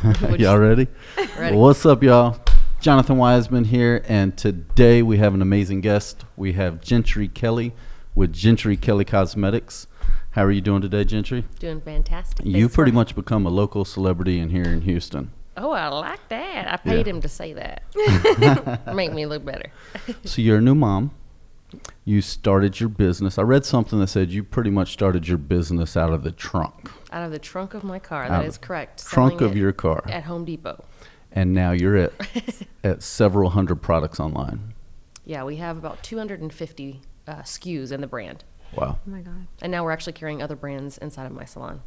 Y'all ready? Ready. Well, what's up, y'all? Jonathan Wiseman here, and today we have an amazing guest. We have Jentry Kelley with Jentry Kelley Cosmetics. How are you doing today, Jentry? Doing fantastic. You've pretty much become a local celebrity in here in Houston. Oh, I like that. I paid him to say that. Make me look better. So you're a new mom. You started your business. I read something that said you pretty much started your business out of the trunk. Out of the trunk of my car. That is correct. Trunk Selling of it your car. at Home Depot. And now you're at several hundred products online. Yeah, we have about 250 SKUs in the brand. Wow. Oh my God. And now we're actually carrying other brands inside of my salon.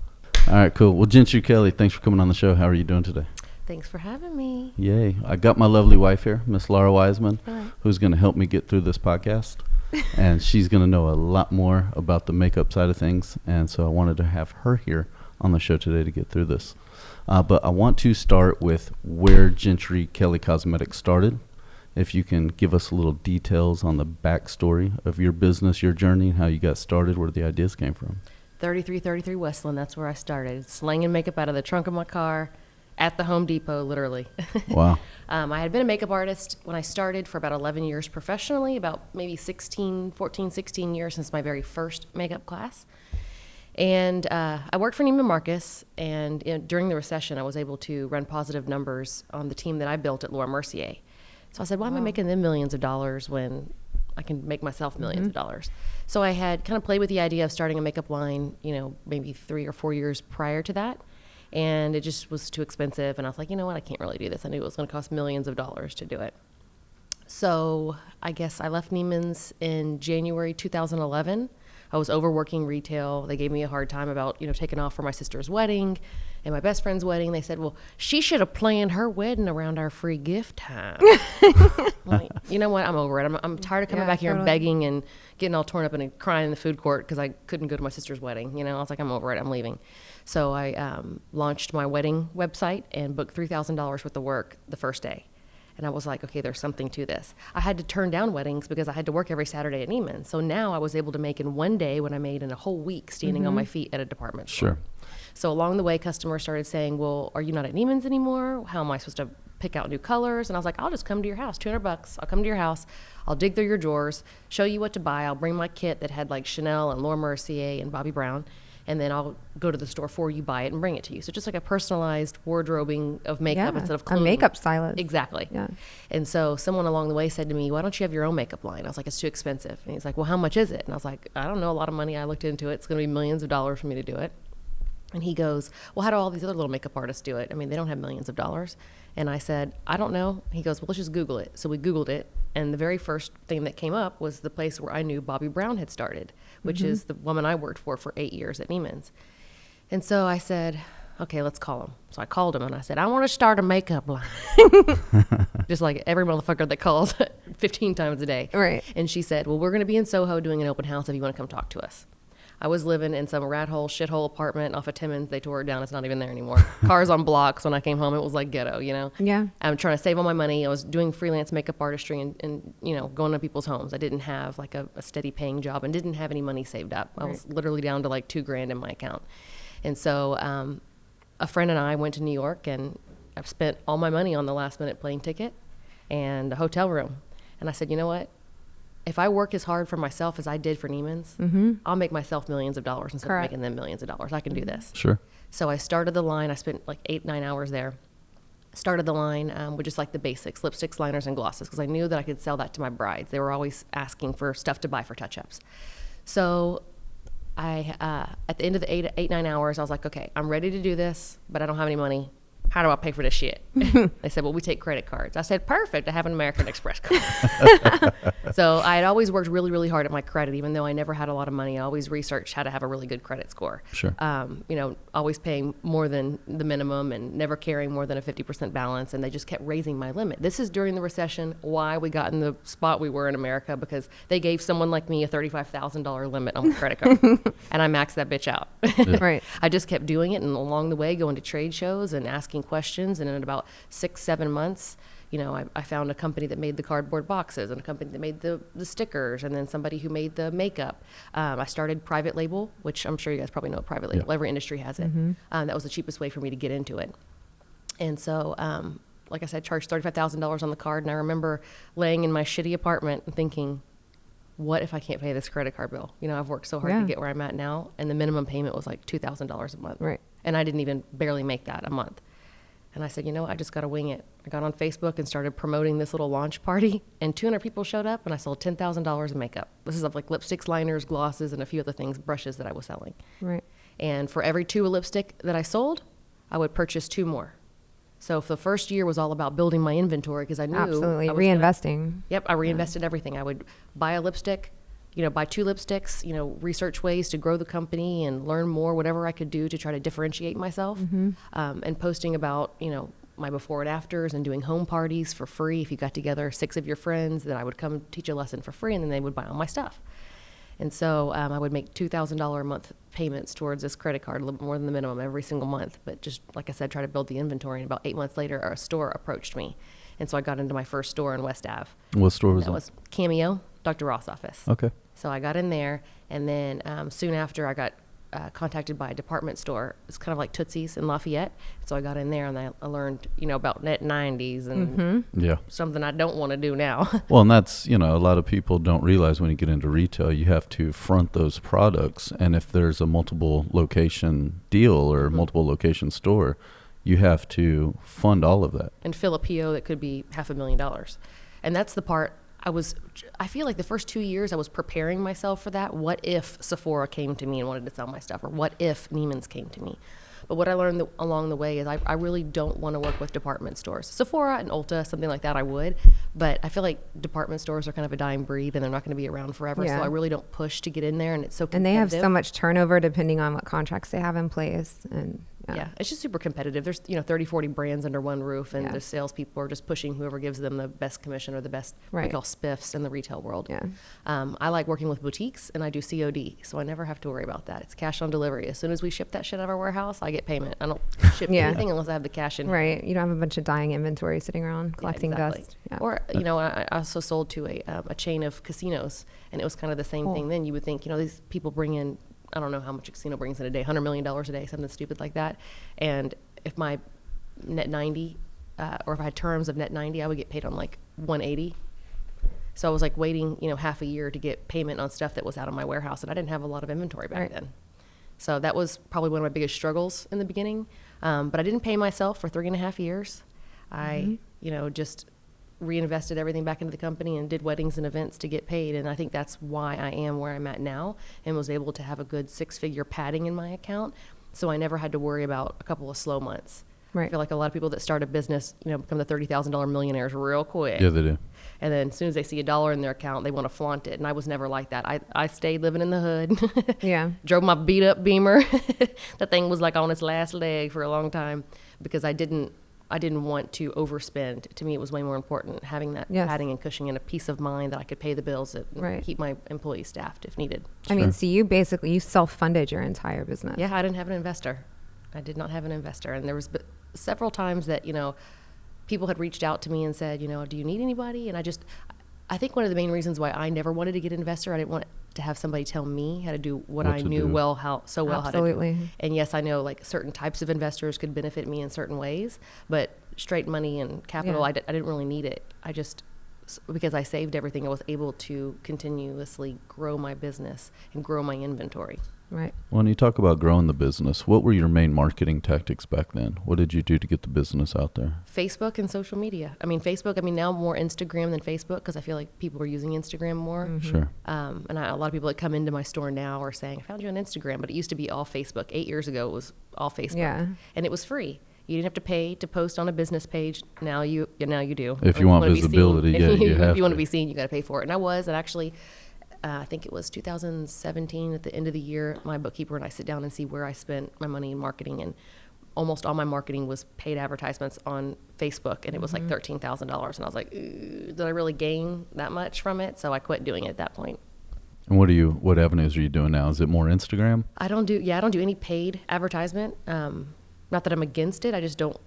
All right, cool. Well, Jentry Kelley, thanks for coming on the show. How are you doing today? Thanks for having me. Yay. I got my lovely wife here, Miss Laura Wiseman, Hi. who's going to help me get through this podcast. And she's going to know a lot more about the makeup side of things. And so I wanted to have her here on the show today to get through this. But I want to start with where Jentry Kelley Cosmetics started. If you can give us a little details on the backstory of your business, your journey, and how you got started, where the ideas came from. 3333 Westland, that's where I started. Slinging makeup out of the trunk of my car at the Home Depot, literally. Wow. I had been a makeup artist when I started for about 11 years professionally, about maybe 14, 16 years since my very first makeup class. And I worked for Neiman Marcus, and during the recession, I was able to run positive numbers on the team that I built at Laura Mercier. So I said, why am I making them millions of dollars when I can make myself millions of dollars? So I had kind of played with the idea of starting a makeup line, maybe 3 or 4 years prior to that. And it just was too expensive. And I was like, you know what, I can't really do this. I knew it was going to cost millions of dollars to do it. So I guess I left Neiman's in January 2011. I was overworking retail. They gave me a hard time about, taking off for my sister's wedding and my best friend's wedding. They said, well, she should have planned her wedding around our free gift time. Like, you know what? I'm over it. I'm tired of coming back here and begging and getting all torn up and crying in the food court because I couldn't go to my sister's wedding. I was like, I'm over it. I'm leaving. So I launched my wedding website and booked $3,000 worth of work the first day. And I was like, okay, there's something to this. I had to turn down weddings because I had to work every Saturday at Neiman's. So now I was able to make in one day what I made in a whole week standing on my feet at a department store. Sure. So along the way, customers started saying, well, are you not at Neiman's anymore? How am I supposed to pick out new colors? And I was like, I'll just come to your house, $200. I'll come to your house. I'll dig through your drawers, show you what to buy. I'll bring my kit that had like Chanel and Laura Mercier and Bobbi Brown. And then I'll go to the store for you, buy it, and bring it to you. So just like a personalized wardrobing of makeup instead of clothes. A makeup stylist. Exactly. Yeah. And so someone along the way said to me, why don't you have your own makeup line? I was like, it's too expensive. And he's like, well, how much is it? And I was like, I don't know, a lot of money. I looked into it. It's going to be millions of dollars for me to do it. And he goes, well, how do all these other little makeup artists do it? I mean, they don't have millions of dollars. And I said, I don't know. He goes, well, let's just Google it. So we Googled it. And the very first thing that came up was the place where I knew Bobbi Brown had started, which is the woman I worked for 8 years at Neiman's. And so I said, okay, let's call him. So I called him and I said, I want to start a makeup line. Just like every motherfucker that calls 15 times a day. Right. And she said, well, we're going to be in Soho doing an open house if you want to come talk to us. I was living in some rat hole, shithole apartment off of Timmins. They tore it down. It's not even there anymore. Cars on blocks. When I came home, it was like ghetto, Yeah. I'm trying to save all my money. I was doing freelance makeup artistry and going to people's homes. I didn't have like a steady paying job and didn't have any money saved up. I was literally down to like $2,000 in my account. And so a friend and I went to New York, and I've spent all my money on the last minute plane ticket and a hotel room. And I said, you know what? If I work as hard for myself as I did for Neiman's, I'll make myself millions of dollars instead of making them millions of dollars. I can do this. Sure. So I started the line. I spent like 8-9 hours there. Started the line with just like the basics, lipsticks, liners, and glosses, because I knew that I could sell that to my brides. They were always asking for stuff to buy for touch-ups. So I, at the end of the 8-9 hours, I was like, okay, I'm ready to do this, but I don't have any money. How do I pay for this shit? They said, well, we take credit cards. I said, perfect. I have an American Express card. So I had always worked really, really hard at my credit, even though I never had a lot of money. I always researched how to have a really good credit score. Sure. Always paying more than the minimum and never carrying more than a 50% balance. And they just kept raising my limit. This is during the recession, why we got in the spot we were in America, because they gave someone like me a $35,000 limit on my credit card. And I maxed that bitch out. Right. I just kept doing it, and along the way going to trade shows and asking questions. And in about 6-7 months, I found a company that made the cardboard boxes and a company that made the stickers, and then somebody who made the makeup. I started private label, which I'm sure you guys probably know private label. Every industry has it. That was the cheapest way for me to get into it. And so, like I said, charged $35,000 on the card. And I remember laying in my shitty apartment and thinking, what if I can't pay this credit card bill? You know, I've worked so hard to get where I'm at now. And the minimum payment was like $2,000 a month. Right. And I didn't even barely make that a month. And I said, you know, I just got to wing it. I got on Facebook and started promoting this little launch party, and 200 people showed up, and I sold $10,000 in makeup. This is of like lipsticks, liners, glosses, and a few other things, brushes that I was selling. Right. And for every 2 lipstick that I sold, I would purchase 2 more. So for the first year was all about building my inventory because I knew Absolutely. I was Reinvesting. I reinvested everything. I would buy a lipstick, buy 2 lipsticks, research ways to grow the company and learn more, whatever I could do to try to differentiate myself. And posting about, my before and afters and doing home parties for free. If you got together 6 of your friends, then I would come teach a lesson for free, and then they would buy all my stuff. And so I would make $2,000 a month payments towards this credit card, a little more than the minimum every single month. But just like I said, try to build the inventory. And about 8 months later, a store approached me. And so I got into my first store in West Ave. What store was that? that? Was Cameo, Dr. Ross' office. Okay. So I got in there, and then soon after I got contacted by a department store. It's kind of like Tootsie's in Lafayette. So I got in there and I learned, about net 90s and something I don't want to do now. Well, and that's, a lot of people don't realize when you get into retail, you have to front those products. And if there's a multiple location deal or multiple location store, you have to fund all of that. And fill a PO that could be $500,000. And that's the part I feel like the first 2 years I was preparing myself for that. What if Sephora came to me and wanted to sell my stuff? Or what if Neiman's came to me? But what I learned along the way is I really don't want to work with department stores. Sephora and Ulta, something like that, I would. But I feel like department stores are kind of a dying breed, and they're not going to be around forever. Yeah. So I really don't push to get in there, and it's so competitive. And they have so much turnover depending on what contracts they have in place. And yeah, it's just super competitive. There's 30, 40 brands under one roof, and the salespeople are just pushing whoever gives them the best commission or the best what we call spiffs in the retail world. Yeah. I like working with boutiques, and I do COD, so I never have to worry about that. It's cash on delivery. As soon as we ship that shit out of our warehouse, I get payment. I don't ship anything unless I have the cash in. Right. You don't have a bunch of dying inventory sitting around collecting dust. Yeah. Or, I also sold to a chain of casinos, and it was kind of the same thing then. You would think, these people bring in, I don't know how much a casino brings in a day, $100 million a day, something stupid like that. And if my net 90, or if I had terms of net 90, I would get paid on like 180. So I was like waiting, half a year to get payment on stuff that was out of my warehouse, and I didn't have a lot of inventory back then. So that was probably one of my biggest struggles in the beginning. But I didn't pay myself for 3.5 years. I, just reinvested everything back into the company and did weddings and events to get paid. And I think that's why I am where I'm at now and was able to have a good 6-figure padding in my account. So I never had to worry about a couple of slow months. Right. I feel like a lot of people that start a business, become the $30,000 millionaires real quick. Yeah, they do. And then as soon as they see $1 in their account, they want to flaunt it. And I was never like that. I stayed living in the hood. Yeah. Drove my beat up Beamer. That thing was like on its last leg for a long time because I didn't want to overspend. To me, it was way more important having that padding and cushion and a peace of mind that I could pay the bills and keep my employees staffed if needed. I mean, so you self-funded your entire business. Yeah, I didn't have an investor. I did not have an investor. And there was several times that, people had reached out to me and said, do you need anybody? And I think one of the main reasons why I never wanted to get an investor, I didn't want to have somebody tell me how to do what I knew how to do. And yes, I know like certain types of investors could benefit me in certain ways, but straight money and capital, I didn't really need it. Because I saved everything, I was able to continuously grow my business and grow my inventory. Right. When you talk about growing the business, what were your main marketing tactics back then? What did you do to get the business out there? Facebook and social media. Facebook, now more Instagram than Facebook because I feel like people are using Instagram more. Mm-hmm. Sure. And a lot of people that come into my store now are saying, I found you on Instagram, but it used to be all Facebook. 8 years ago, it was all Facebook. Yeah. And it was free. You didn't have to pay to post on a business page. Now you do. If you want visibility, you have to. If you want to be seen, you got to pay for it. And I was, and actually, I think it was 2017 at the end of the year, my bookkeeper and I sit down and see where I spent my money in marketing, and almost all my marketing was paid advertisements on Facebook, and it was like $13,000. And I was like, did I really gain that much from it? So I quit doing it at that point. And what avenues are you doing now? Is it more Instagram? I don't do any paid advertisement. Not that I'm against it. I just don't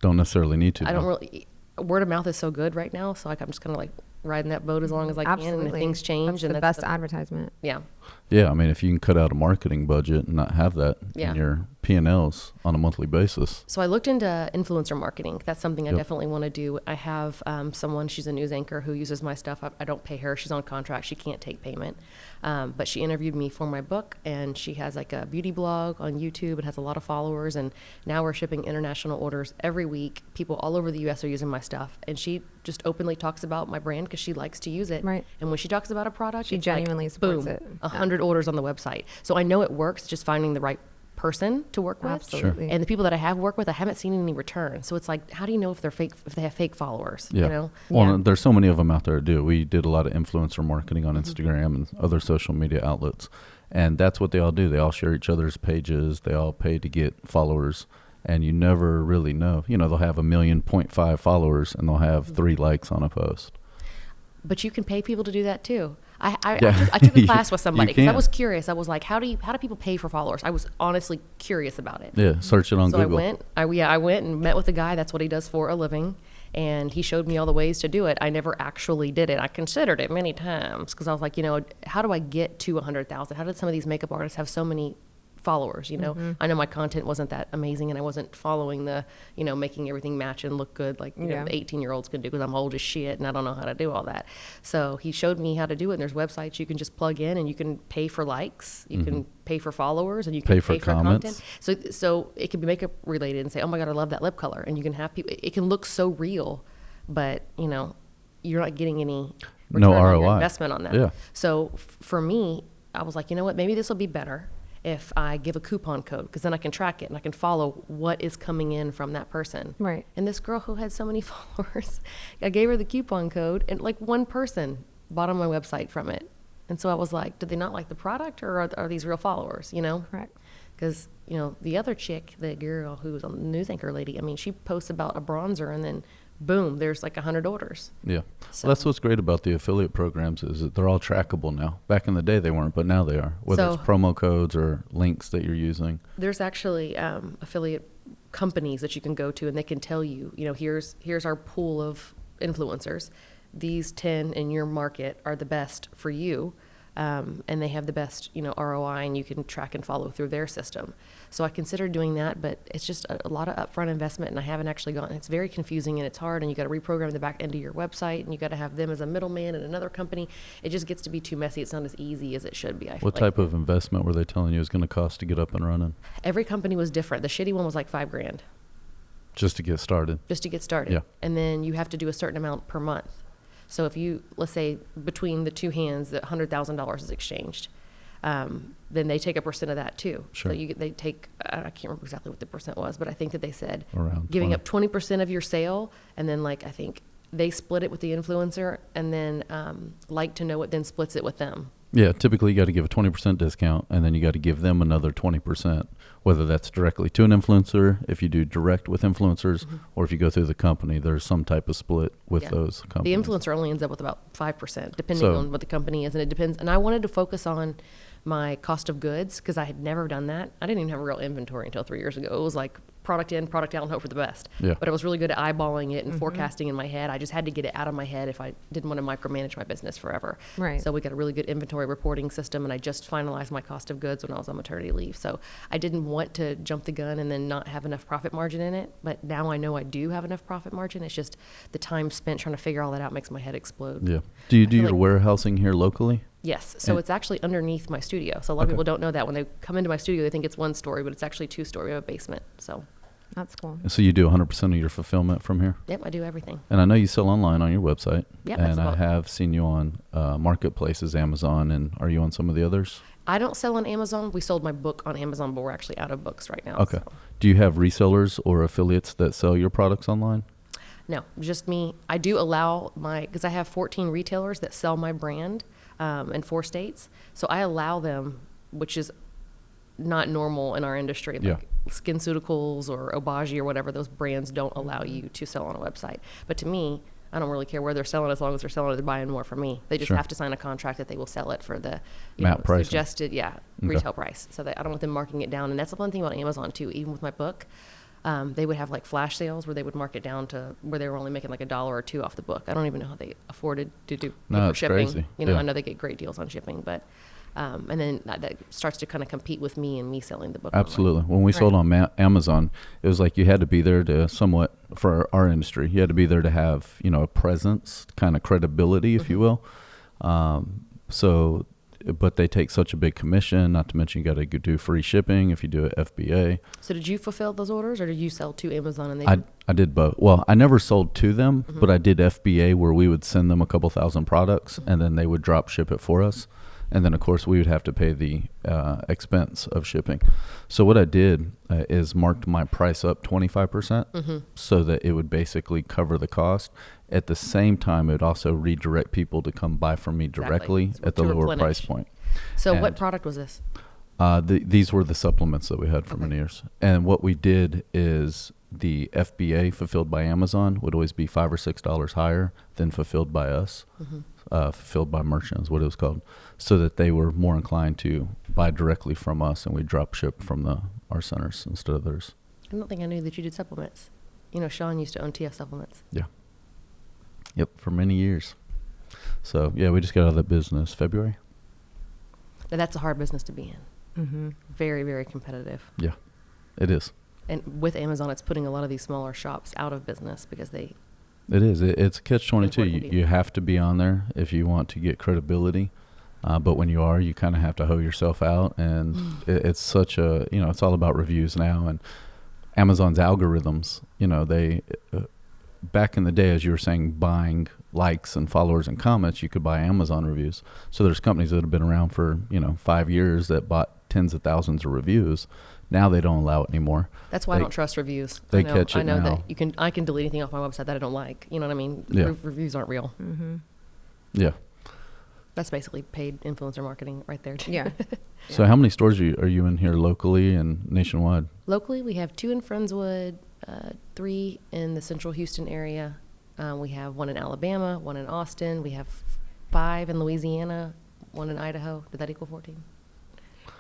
necessarily need to. I don't really. Word of mouth is so good right now, so I'm just kind of like riding that boat as long as I can. And if things change, that's the best advertisement. Yeah. Yeah, if you can cut out a marketing budget and not have that in your P&Ls on a monthly basis. So I looked into influencer marketing. That's something I Yep. definitely want to do. I have someone, she's a news anchor who uses my stuff. I don't pay her. She's on contract. She can't take payment. But she interviewed me for my book, and she has like a beauty blog on YouTube. It has a lot of followers, and now we're shipping international orders every week. People all over the U.S. are using my stuff, and she just openly talks about my brand because she likes to use it. Right. And when she talks about a product, She it's genuinely like, supports boom, it. 100 orders on the website. So I know it works, just finding the right person to work with. Absolutely. And the people that I have worked with, I haven't seen any return. So it's like, how do you know if they're fake, if they have fake followers? Yeah. You know? Well, Yeah. there's so many of them out there to do. We did a lot of influencer marketing on Mm-hmm. Instagram and other social media outlets. And that's what they all do. They all share each other's pages. They all pay to get followers. And you never really know. You know, they'll have 1.5 million followers and they'll have 3 likes on a post. But you can pay people to do that too. I Yeah. took a You- class with somebody you because I can. was curious. I was like, how do people pay for followers? I was honestly curious about it. Yeah, search it on So Google. I went and met with a guy. That's what he does for a living. And he showed me all the ways to do it. I never actually did it. I considered it many times because I was like, you know, how do I get to 100,000? How did some of these makeup artists have so many followers? You know, I know my content wasn't that amazing and I wasn't following the, you know, making everything match and look good like, you know, Yeah. the 18-year-olds can do because I'm old as shit and I don't know how to do all that. So he showed me how to do it. And there's websites you can just plug in and you can pay for likes. You can pay for followers and you can Pay for comments. content. So it can be makeup related and say, oh my God, I love that lip color. And you can have people, it can look so real, but you know, you're not getting any No return on your ROI. investment on that. Yeah. So for me, I was like, you know what, maybe this will be better if I give a coupon code because then I can track it and I can follow what is coming in from that person. Right. And this girl who had so many followers, I gave her the coupon code and like one person bought on my website from it. And so I was like, did they not like the product or are these real followers, you know? Correct. Because, you know, the other chick, the girl who was on the news anchor lady, I mean, she posts about a bronzer and then boom, there's like 100 orders. Yeah. So- Well, that's what's great about the affiliate programs is that they're all trackable now. Back in the day they weren't, but now they are. Whether So- it's promo codes or links that you're using. There's actually affiliate companies that you can go to and they can tell you, you know, here's our pool of influencers. These 10 in your market are the best for you. And they have the best, you know, ROI and you can track and follow through their system. So I considered doing that, but it's just a lot of upfront investment and I haven't actually gone. It's very confusing and it's hard and you got to reprogram the back end of your website and you got to have them as a middleman in another company. It just gets to be too messy. It's not as easy as it should be. I feel What type of investment were they telling you is going to cost to get up and running? Every company was different. The shitty one was like $5,000 Just to get started. just to get started. Yeah. And then you have to do a certain amount per month. So if you, let's say between the two hands, that $100,000 is exchanged, then they take a percent of that too. Sure. So they take, I can't remember exactly what the percent was, but I think that they said Around giving 20. up 20% of your sale. And then like, I think they split it with the influencer and then Like to Know It then splits it with them. Yeah, typically you got to give a 20% discount and then you got to give them another 20%, whether that's directly to an influencer, if you do direct with influencers, or if you go through the company, there's some type of split with Yeah. those The companies. influencer only ends up with about 5%, depending So- on what the company is, and it depends. And I wanted to focus on my cost of goods because I had never done that. I didn't even have a real inventory until 3 years ago. It was like product in, product out, and hope for the best. Yeah. But I was really good at eyeballing it and forecasting in my head. I just had to get it out of my head if I didn't want to micromanage my business forever. Right. So we got a really good inventory reporting system, and I just finalized my cost of goods when I was on maternity leave. So I didn't want to jump the gun and then not have enough profit margin in it. But now I know I do have enough profit margin. It's just the time spent trying to figure all that out makes my head explode. Yeah. Do you do feel your like- warehousing here locally? Yes. So And- it's actually underneath my studio. So a lot of Okay. people don't know that. When they come into my studio, they think it's one story, but it's actually 2 story. We have a basement. So, That's cool. So you do 100% of your fulfillment from here? yep, I do everything. And I know you sell online on your website. Yep, that's And I about- have seen you on marketplaces, Amazon, and are you on some of the others? I don't sell on Amazon. We sold my book on Amazon, but we're actually out of books right now. Okay. So. Do you have resellers or affiliates that sell your products online? No, just me. I do allow because I have 14 retailers that sell my brand in 4 states. So I allow them, which is not normal in our industry. Like Yeah. SkinCeuticals or Obagi or whatever, those brands don't allow you to sell on a website. But to me, I don't really care where they're selling as long as they're selling it, they're buying more from me. They just Sure. have to sign a contract that they will sell it for the MAP pricing. suggested, Okay. retail price. So that I don't want them marking it down. And that's the one thing about Amazon too, even with my book. They would have like flash sales where they would mark it down to where they were only making like $1 or $2 off the book. I don't even know how they afforded to do No, for it's shipping. crazy. You know, Yeah. I know they get great deals on shipping, but And then that starts to kind of compete with me and me selling the book. Online. Absolutely. When we sold on Amazon, it was like you had to be there to somewhat, for our industry, you had to be there to have, a presence, kind of credibility, if you will. But they take such a big commission, not to mention you got to do free shipping if you do it FBA. So did you fulfill those orders, or did you sell to Amazon? And I did both. Well, I never sold to them, but I did FBA where we would send them a couple thousand products and then they would drop ship it for us. And then, of course, we would have to pay the expense of shipping. So what I did is marked my price up 25% so that it would basically cover the cost. At the same time, it would also redirect people to come buy from me directly at the lower price point. So what product was this? These were the supplements that we had for many years. And what we did is the FBA fulfilled by Amazon would always be $5 or $6 higher than fulfilled by us. Fulfilled by merchants, what it was called, so that they were more inclined to buy directly from us, and we drop ship from our centers instead of theirs. I don't think I knew that you did supplements. Sean used to own TF Supplements. Yeah. Yep, for many years. So, yeah, we just got out of that business February. But that's a hard business to be in. Very, very competitive. Yeah, it is. And with Amazon, it's putting a lot of these smaller shops out of business because they... It is. It's a catch-22. You have to be on there if you want to get credibility. But when you are, you kind of have to hoe yourself out. And it's such a, it's all about reviews now. And Amazon's algorithms, they, back in the day, as you were saying, buying likes and followers and comments, you could buy Amazon reviews. So there's companies that have been around for, 5 years that bought tens of thousands of reviews. Now they don't allow it anymore. That's why I don't trust reviews. They catch it I know now. that I can delete anything off my website that I don't like. You know what I mean? Yeah. Reviews aren't real. Yeah. That's basically paid influencer marketing right there. Yeah. So how many stores are you in here locally and nationwide? Locally, we have 2 in Friendswood, 3 in the central Houston area. We have 1 in Alabama, 1 in Austin. We have 5 in Louisiana, 1 in Idaho. Did that equal 14?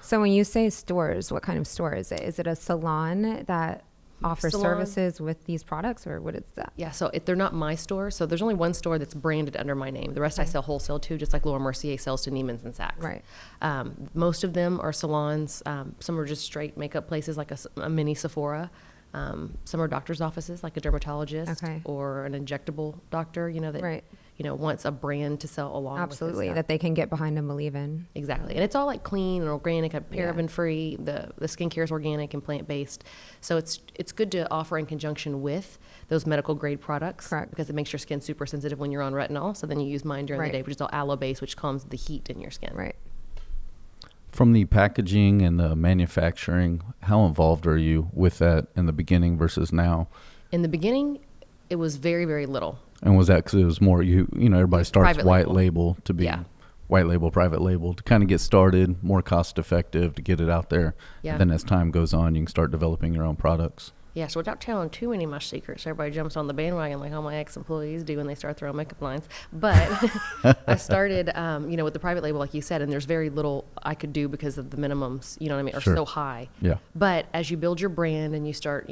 So when you say stores, what kind of store is it? Is it a salon that offers services with these products, or what is that? Yeah, so they're not my store. So there's only 1 store that's branded under my name. The rest I sell wholesale to, just like Laura Mercier sells to Neiman's and Saks. Right. Most of them are salons. Some are just straight makeup places, like a mini Sephora. Some are doctor's offices, like a dermatologist or an injectable doctor, that wants a brand to sell along Absolutely, with that they can get behind and believe in. Exactly. And it's all like clean and organic, paraben free. The skincare is organic and plant based. So it's good to offer in conjunction with those medical grade products. Correct. Because it makes your skin super sensitive when you're on retinol. So then you use mine during the day, which is all aloe based, which calms the heat in your skin. Right. From the packaging and the manufacturing, how involved are you with that in the beginning versus now? In the beginning, it was very, very little. And was that because it was more, everybody starts white label to be white label, private label to kind of get started, more cost effective to get it out there. Yeah. Then as time goes on, you can start developing your own products. Yeah, so without telling too many of my secrets, everybody jumps on the bandwagon like all my ex-employees do when they start their own makeup lines. But I started, with the private label, like you said, and there's very little I could do because of the minimums, are so high. Yeah. But as you build your brand and you start,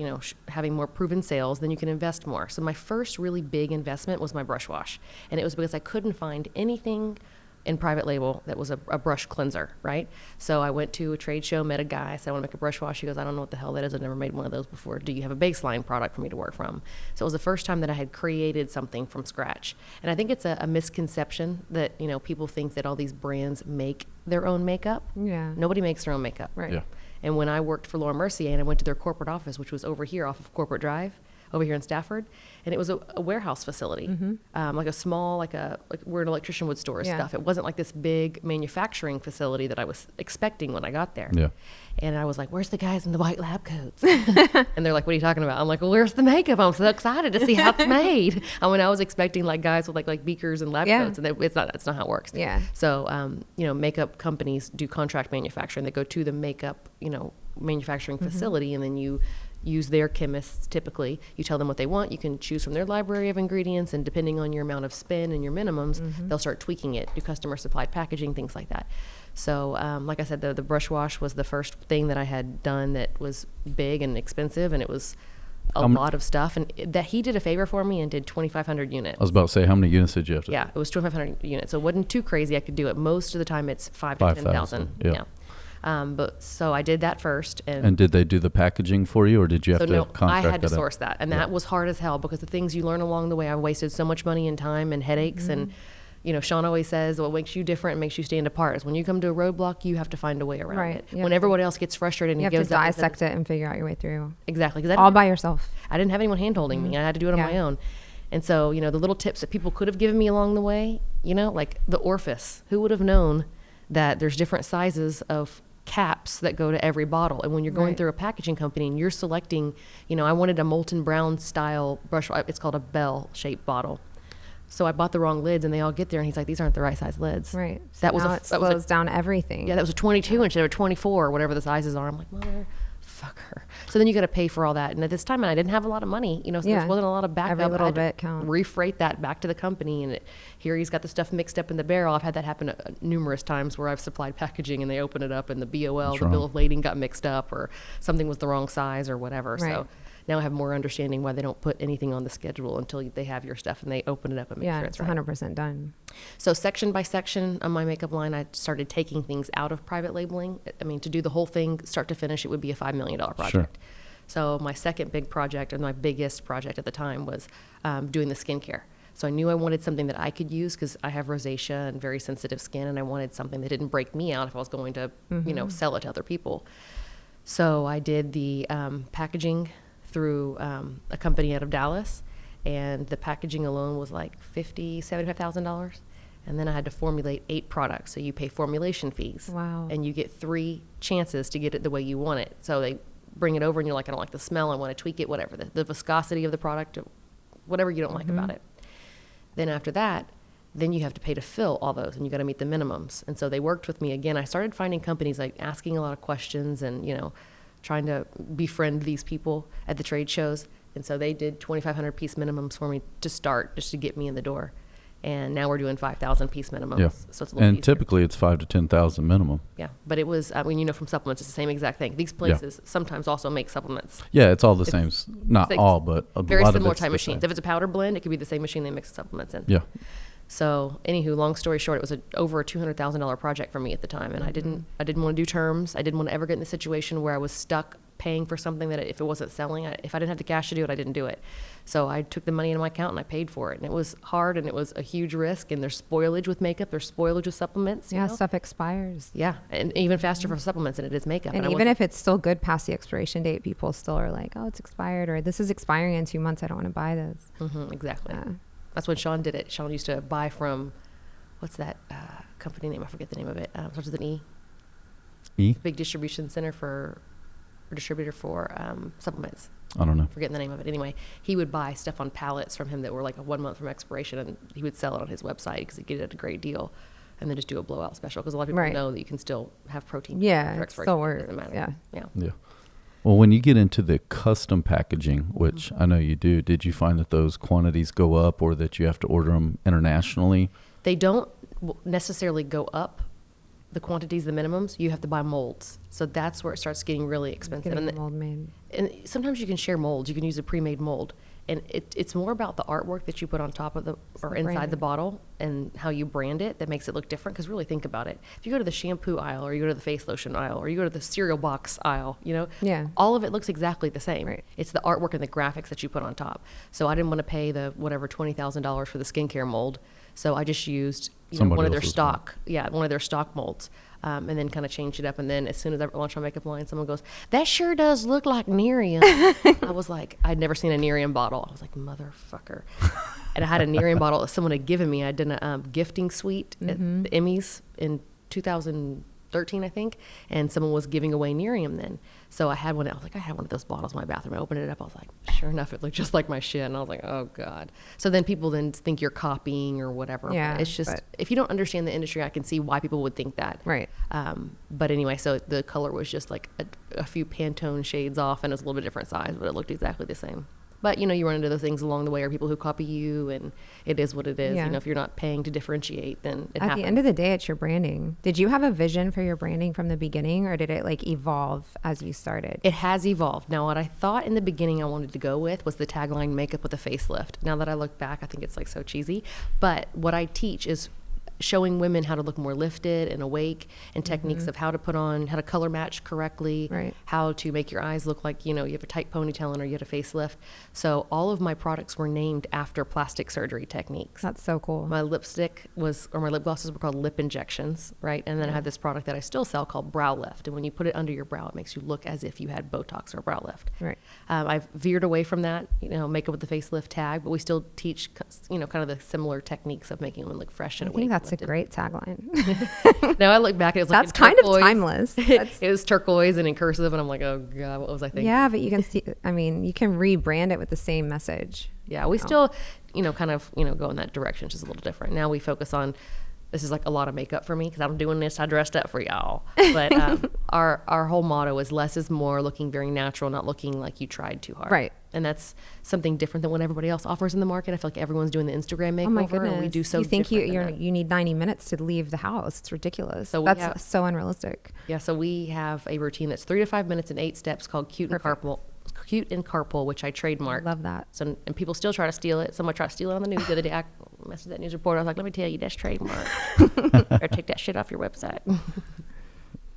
having more proven sales, then you can invest more. So my first really big investment was my brush wash. And it was because I couldn't find anything in private label that was a brush cleanser, right? So I went to a trade show, met a guy, said, I want to make a brush wash. He goes, I don't know what the hell that is. I've never made one of those before. Do you have a baseline product for me to work from? So it was the first time that I had created something from scratch. And I think it's a misconception that, people think that all these brands make their own makeup. Yeah. Nobody makes their own makeup. Right. Yeah. And when I worked for Laura Mercier and I went to their corporate office, which was over here off of Corporate Drive, over here in Stafford, and it was a warehouse facility, like a small, like where an electrician would store his stuff. It wasn't like this big manufacturing facility that I was expecting when I got there. Yeah. And I was like, where's the guys in the white lab coats? And they're like, what are you talking about? I'm like, well, where's the makeup? I'm so excited to see how it's made. I was expecting like guys with like beakers and lab coats, and that's not how it works. Yeah. So, makeup companies do contract manufacturing. They go to the makeup, manufacturing facility, and then you use their chemists typically. You tell them what they want. You can choose from their library of ingredients, and depending on your amount of spend and your minimums, they'll start tweaking it, do customer supplied packaging, things like that. So like I said, the brush wash was the first thing that I had done that was big and expensive, and it was a lot of stuff, and that he did a favor for me and did 2,500 units. I was about to say, how many units did you have to? Yeah, it was 2,500 units. So it wasn't too crazy. I could do it. Most of the time, it's 5,000 to 10,000. Yeah. But so I did that first. And did they do the packaging for you, or did you have to contract I had to that source that, and that was hard as hell, because the things you learn along the way, I wasted so much money and time and headaches. And Sean always says, what makes you different and makes you stand apart is when you come to a roadblock, you have to find a way around it. When everyone else gets frustrated and you goes have to dissect it and figure out your way through. Exactly. All by yourself. I didn't have anyone hand-holding me. I had to do it on my own. And so, the little tips that people could have given me along the way, like the orifice. Who would have known that there's different sizes of caps that go to every bottle? And when you're going through a packaging company and you're selecting, I wanted a molten brown style brush. It's called a bell-shaped bottle. So I bought the wrong lids, and they all get there, and he's like, "These aren't the right size lids." Right. That So was it slows down everything. Yeah, that was a 22 instead of a 24, or whatever the sizes are. I'm like, motherfucker. So then you got to pay for all that, and at this time, I didn't have a lot of money, so there wasn't a lot of backup. Every little I had bit to counts. refreight that back to the company, and here he's got the stuff mixed up in the barrel. I've had that happen numerous times where I've supplied packaging, and they open it up, and the BOL, the bill of lading, got mixed up, or something was the wrong size, or whatever. Right. So now I have more understanding why they don't put anything on the schedule until they have your stuff and they open it up and make sure it's right. 100% done. So section by section on my makeup line, I started taking things out of private labeling. I mean, to do the whole thing, start to finish, it would be a $5 million project. Sure. So my second big project, and my biggest project at the time, was doing the skincare. So I knew I wanted something that I could use because I have rosacea and very sensitive skin, and I wanted something that didn't break me out if I was going to, sell it to other people. So I did the packaging through a company out of Dallas, and the packaging alone was like $75,000. And then I had to formulate 8 products. So you pay formulation fees. Wow. And you get 3 chances to get it the way you want it. So they bring it over and you're like, I don't like the smell, I want to tweak it, whatever. The viscosity of the product, whatever you don't like about it. Then after that, then you have to pay to fill all those, and you got to meet the minimums. And so they worked with me again. I started finding companies like asking a lot of questions and, trying to befriend these people at the trade shows. And so they did 2,500 piece minimums for me to start, just to get me in the door. And now we're doing 5,000 piece minimums. Yeah. So it's a little and easier. Typically it's 5,000 to 10,000 minimum. Yeah. But it was, from supplements, it's the same exact thing. These places sometimes also make supplements. Yeah, it's all the same. Not all, but a very lot similar of it's type the machines. same. If it's a powder blend, it could be the same machine they mix supplements in. Yeah. So, anywho, long story short, it was over a $200,000 project for me at the time, and I didn't want to do terms. I didn't want to ever get in the situation where I was stuck paying for something that if it wasn't selling, if I didn't have the cash to do it, I didn't do it. So I took the money into my account and I paid for it, and it was hard and it was a huge risk. And there's spoilage with makeup, there's spoilage with supplements. Yeah, stuff expires. Yeah, and even faster for supplements than it is makeup. And even if it's still good past the expiration date, people still are like, "Oh, it's expired," or "This is expiring in 2 months. I don't want to buy this." Exactly. That's when Sean did it. Sean used to buy from, what's that company name? I forget the name of it. Starts with an E. E? Big distribution center distributor for supplements. I don't know. Forgetting the name of it. Anyway, he would buy stuff on pallets from him that were like a 1 month from expiration, and he would sell it on his website because he'd get it at a great deal, and then just do a blowout special because a lot of people know that you can still have protein. Yeah, it still works. Doesn't matter. Yeah. Well, when you get into the custom packaging, which I know you do, did you find that those quantities go up, or that you have to order them internationally? They don't necessarily go up, the quantities, the minimums. You have to buy molds. So that's where it starts getting really expensive. Getting mold made. And sometimes you can share molds. You can use a pre-made mold. And it's more about the artwork that you put on top of or inside the bottle and how you brand it that makes it look different. Because really think about it. If you go to the shampoo aisle, or you go to the face lotion aisle, or you go to the cereal box aisle, all of it looks exactly the same. Right. It's the artwork and the graphics that you put on top. So I didn't want to pay the $20,000 for the skincare mold. So I just used one of their stock molds. And then kind of changed it up. And then as soon as I launched my makeup line, someone goes, "That sure does look like Nerium." I was like, I'd never seen a Nerium bottle. I was like, motherfucker. And I had a Nerium bottle that someone had given me. I did a gifting suite at the Emmys in 2013, I think. And someone was giving away Nerium then. So I had one. I was like, I had one of those bottles in my bathroom. I opened it up. I was like, sure enough, it looked just like my shit. And I was like, oh God. So then people then think you're copying or whatever. Yeah. But it's just, if you don't understand the industry, I can see why people would think that. Right. But anyway, so the color was just like a few Pantone shades off, and it was a little bit different size, but it looked exactly the same. But, you run into those things along the way, or people who copy you, and it is what it is. Yeah. If you're not paying to differentiate, then it At happens. the end of the day, it's your branding. Did you have a vision for your branding from the beginning, or did it like evolve as you started? It has evolved. Now, what I thought in the beginning I wanted to go with was the tagline, makeup with a facelift. Now that I look back, I think it's like so cheesy. But what I teach is showing women how to look more lifted and awake, and techniques of how to color match correctly, Right. how to make your eyes look like, you have a tight ponytail on, or you had a facelift. So all of my products were named after plastic surgery techniques. That's so cool. My lipstick my lip glosses were called lip injections, right? And then I had this product that I still sell called Brow Lift. And when you put it under your brow, it makes you look as if you had Botox or brow lift. Right. I've veered away from that, makeup with the facelift tag, but we still teach, kind of the similar techniques of making women look fresh and I awake. think that's a great tagline. Now I look back, it was like That's kind of turquoise. timeless. It was turquoise and in cursive, and I'm like, oh God, what was I thinking? Yeah, but you can see, I mean, you can rebrand it with the same message. Yeah, we still, kind of, go in that direction, just a little different. Now we focus on, this is like a lot of makeup for me because I'm doing this. I dressed up for y'all. But our whole motto is less is more, looking very natural, not looking like you tried too hard. Right. And that's something different than what everybody else offers in the market. I feel like everyone's doing the Instagram makeover. Oh my goodness. And we do so you think different than that. you need 90 minutes to leave the house. It's ridiculous. So that's so unrealistic. Yeah, so we have a routine that's 3 to 5 minutes and 8 steps called Cute and Carpool, which I trademarked. Love that. So, and people still try to steal it. Someone tried to steal it on the news the other day. I messaged that news reporter. I was like, let me tell you, that's trademarked. Or take that shit off your website.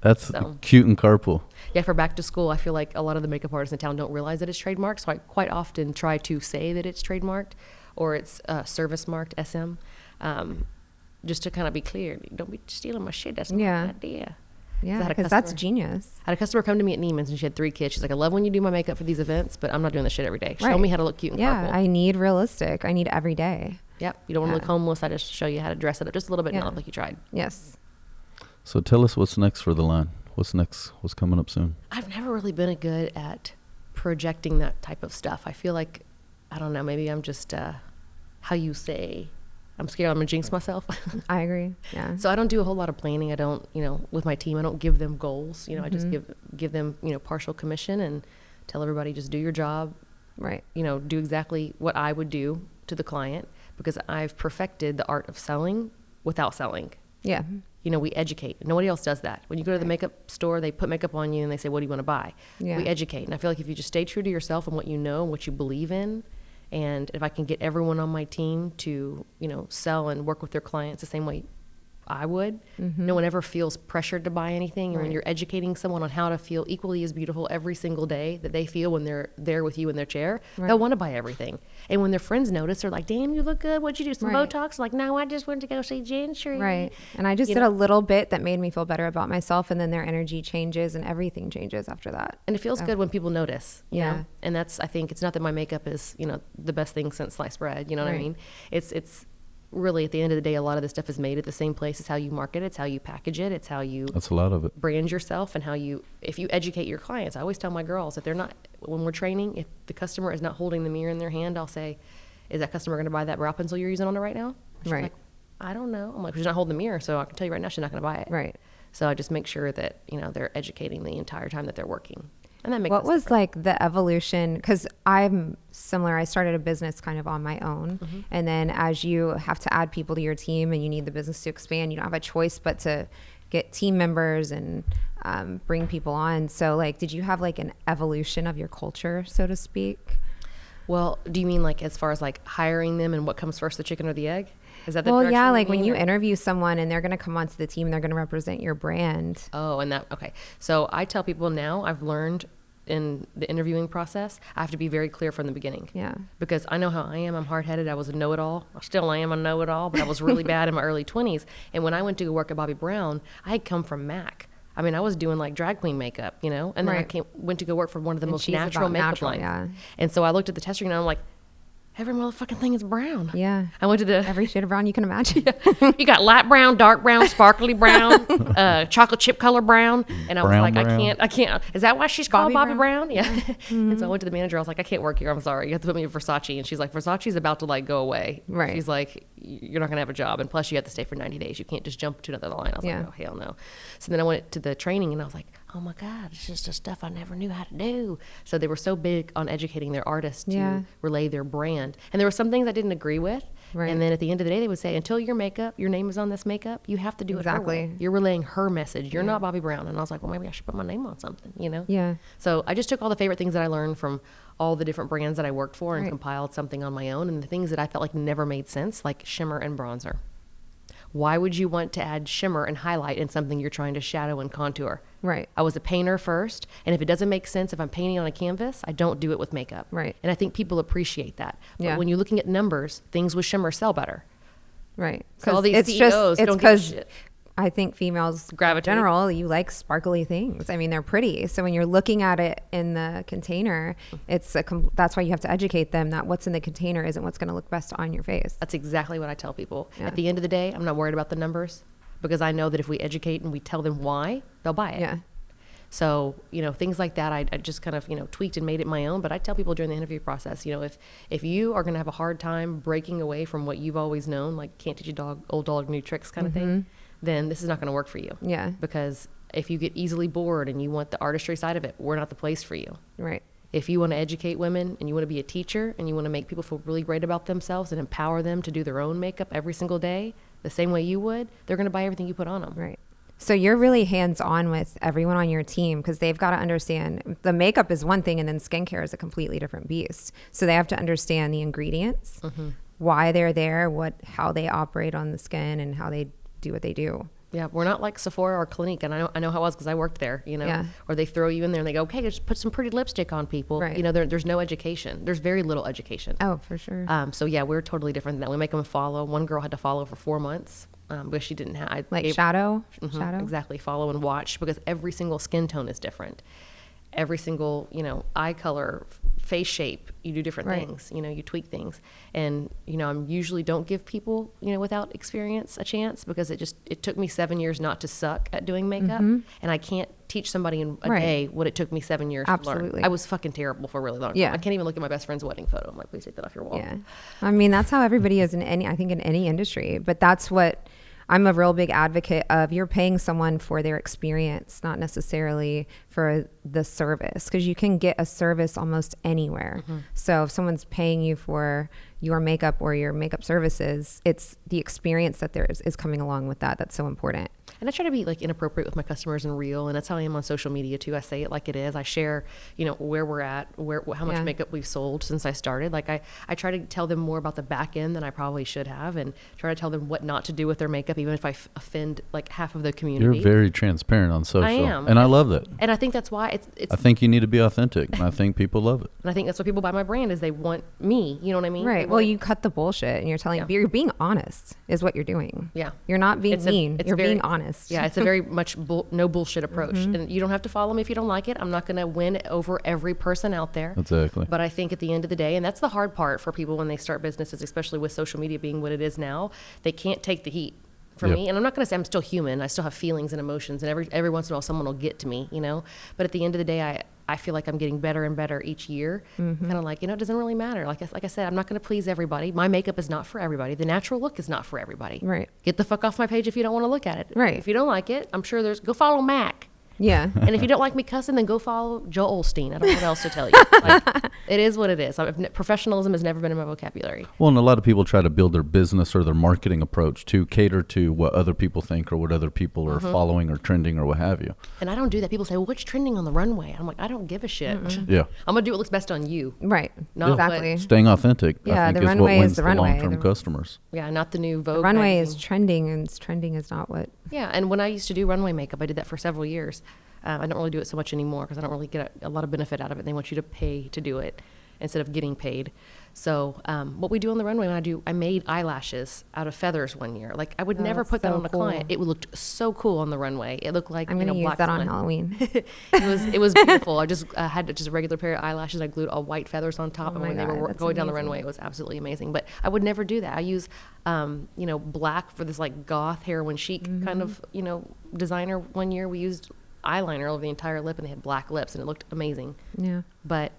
That's Cute and Carpool. Yeah, for back to school, I feel like a lot of the makeup artists in town don't realize that it's trademarked. So I quite often try to say that it's trademarked or it's service marked SM, just to kind of be clear. Don't be stealing my shit. That's my idea. Yeah, because that's genius. I had a customer come to me at Neiman's, and she had 3 kids. She's like, I love when you do my makeup for these events, but I'm not doing this shit every day. Show me how to look cute and carpool. I need realistic. I need every day. Yep. You don't want to look homeless. I just show you how to dress it up just a little bit and not look like you tried. Yes. So tell us what's next for the line. What's next? What's coming up soon? I've never really been good at projecting that type of stuff. I feel like, I don't know, maybe I'm just, how you say, I'm scared I'm going to jinx myself. I agree. Yeah. So I don't do a whole lot of planning. I don't, with my team, I don't give them goals. I just give them, partial commission and tell everybody just do your job. Right. Do exactly what I would do to the client because I've perfected the art of selling without selling. Yeah. We educate. Nobody else does that. When you go to the makeup store, they put makeup on you and they say, what do you want to buy? Yeah. We educate. And I feel like if you just stay true to yourself and what you know and what you believe in, and if I can get everyone on my team to, sell and work with their clients the same way I would, no one ever feels pressured to buy anything. And when you're educating someone on how to feel equally as beautiful every single day that they feel when they're there with you in their chair, they'll want to buy everything. And when their friends notice, they're like, damn, you look good. What'd you do? Some Botox? Like, no, I just went to go see Jentry. Right. And I just did a little bit that made me feel better about myself. And then their energy changes and everything changes after that. And it feels good when people notice. You Yeah. know? And that's, I think, it's not that my makeup is, the best thing since sliced bread. You know what I mean? It's really, at the end of the day, a lot of this stuff is made at the same place. It's how you market it. It's how you package it. It's how you That's a lot of it. brand yourself, and how you, if you educate your clients. I always tell my girls, if they're not, when we're training, if the customer is not holding the mirror in their hand, I'll say, is that customer going to buy that brow pencil you're using on it right now? She's Right. like, I don't know. I'm like, she's not holding the mirror, so I can tell you right now she's not going to buy it. Right. So I just make sure that, they're educating the entire time that they're working. And that makes What us was different. like the evolution? Because I'm similar. I started a business kind of on my own. And then as you have to add people to your team and you need the business to expand, you don't have a choice but to get team members and bring people on. So like, did you have like an evolution of your culture, so to speak? Well, do you mean like as far as like hiring them and what comes first, the chicken or the egg? Is that the Well, direction yeah, you like when mean, you or- interview someone and they're going to come onto the team and they're going to represent your brand. Oh, and that, okay. So I tell people now, I've learned in the interviewing process, I have to be very clear from the beginning. Yeah. Because I know how I am. I'm hard-headed. I was a know-it-all. I still am a know-it-all, but I was really bad in my early 20s. And when I went to go work at Bobbi Brown, I had come from MAC. I mean, I was doing like drag queen makeup, And then I went to go work for one of the most she's natural about makeup natural, lines. yeah. And so I looked at the test screen and I'm like, every motherfucking thing is brown. Yeah. I went to the Every shade of brown you can imagine. you got light brown, dark brown, sparkly brown, chocolate chip color brown. And I was Brown like, brown. I can't. Is that why she's called Bobbi Bobbi Brown? Yeah. And so I went to the manager. I was like, I can't work here. I'm sorry. You have to put me in Versace. And she's like, Versace's about to like go away. Right. She's like, you're not going to have a job. And plus you have to stay for 90 days. You can't just jump to another line. I was like, oh, hell no. So then I went to the training and I was like, oh my God, it's just the stuff I never knew how to do. So they were so big on educating their artists to relay their brand. And there were some things I didn't agree with. Right. And then at the end of the day, they would say, until your name is on this makeup, you have to do it her way. You're relaying her message. You're not Bobbi Brown. And I was like, well, maybe I should put my name on something, you know? Yeah. So I just took all the favorite things that I learned from all the different brands that I worked for and compiled something on my own. And the things that I felt like never made sense, like shimmer and bronzer. Why would you want to add shimmer and highlight in something you're trying to shadow and contour? Right. I was a painter first, and if it doesn't make sense, if I'm painting on a canvas, I don't do it with makeup. Right. And I think people appreciate that. But when you're looking at numbers, things with shimmer sell better. Right. So all these CEOs don't give a shit. I think females gravitate. In general, you like sparkly things. I mean, they're pretty. So when you're looking at it in the container, that's why you have to educate them that what's in the container isn't what's going to look best on your face. That's exactly what I tell people. At the end of the day, I'm not worried about the numbers because I know that if we educate and we tell them why, they'll buy it. Yeah. So, things like that, I just kind of, tweaked and made it my own. But I tell people during the interview process, if you are going to have a hard time breaking away from what you've always known, like can't teach a old dog new tricks kind of thing, then this is not going to work for you. Yeah. Because if you get easily bored and you want the artistry side of it, we're not the place for you. Right. If you want to educate women and you want to be a teacher and you want to make people feel really great about themselves and empower them to do their own makeup every single day, the same way you would, they're going to buy everything you put on them. Right. So you're really hands-on with everyone on your team because they've got to understand the makeup is one thing and then skincare is a completely different beast. So they have to understand the ingredients, why they're there, how they operate on the skin and how they do what they do. Yeah, we're not like Sephora or Clinique, and I know how it was because I worked there, or they throw you in there and they go, okay, just put some pretty lipstick on people. Right. There's no education. There's very little education. Oh, for sure. So yeah, we're totally different than that. We make them follow. One girl had to follow for 4 months. Because she didn't have shadow exactly, follow and watch because every single skin tone is different, every single eye color, face shape, you do different things, you tweak things, and I usually don't give people without experience a chance because it took me 7 years not to suck at doing makeup, and I can't teach somebody in a day what it took me 7 years to learn. I was fucking terrible for a really long time. I can't even look at my best friend's wedding photo. I'm like, please take that off your wall. Yeah, I mean that's how everybody is in any industry, but that's what I'm a real big advocate of. You're paying someone for their experience, not necessarily for the service, because you can get a service almost anywhere. So if someone's paying you for your makeup or your makeup services, it's the experience that there is coming along with that that's so important. And I try to be like inappropriate with my customers and real, and that's how I am on social media too. I say it like it is. I share, where we're at, how much makeup we've sold since I started. Like I try to tell them more about the back end than I probably should have, and try to tell them what not to do with their makeup, even if I offend like half of the community. You're very transparent on social. I am, and I love that. And I think that's why it's. I think you need to be authentic, and I think people love it. And I think that's why people buy my brand is they want me. You know what I mean? Right. Well, you cut the bullshit, and you're telling you're being honest is what you're doing. Yeah. You're not being mean. You're being honest. Yeah. It's a very much no bullshit approach, and you don't have to follow me if you don't like it. I'm not going to win over every person out there. Exactly. But I think at the end of the day, and that's the hard part for people when they start businesses, especially with social media being what it is now, they can't take the heat. For me, and I'm not going to say I'm still human. I still have feelings and emotions, and every once in a while someone will get to me, But at the end of the day, I feel like I'm getting better and better each year. Kind of like, it doesn't really matter. Like I said, I'm not going to please everybody. My makeup is not for everybody. The natural look is not for everybody. Right. Get the fuck off my page if you don't want to look at it. Right. If you don't like it, I'm sure go follow Mac. Yeah. And if you don't like me cussing, then go follow Joel Osteen. I don't know what else to tell you. Like, it is what it is. Professionalism has never been in my vocabulary. Well, and a lot of people try to build their business or their marketing approach to cater to what other people think or what other people are following or trending or what have you. And I don't do that. People say, well, what's trending on the runway? I'm like, I don't give a shit. Yeah. I'm going to do what looks best on you. Right. Not exactly. Staying authentic, yeah, I think, the is what runway wins is the the runway. long-term customers. Yeah, not the new Vogue. The runway magazine. is trending, and trending is not what. Yeah, and when I used to do runway makeup, I did that for several years. I don't really do it so much anymore because I don't really get a lot of benefit out of it. They want you to pay to do it instead of getting paid. So what we do on the runway I made eyelashes out of feathers one year. Like I would never put that on a client. It looked so cool on the runway. It looked like I'm gonna use black that fun. on Halloween. It was beautiful. I just had just a regular pair of eyelashes. I glued all white feathers on top, and when they were going down the runway, it was absolutely amazing. But I would never do that. I use black for this like goth heroin chic kind of designer. One year we used eyeliner over the entire lip, and they had black lips, and it looked amazing. Yeah. But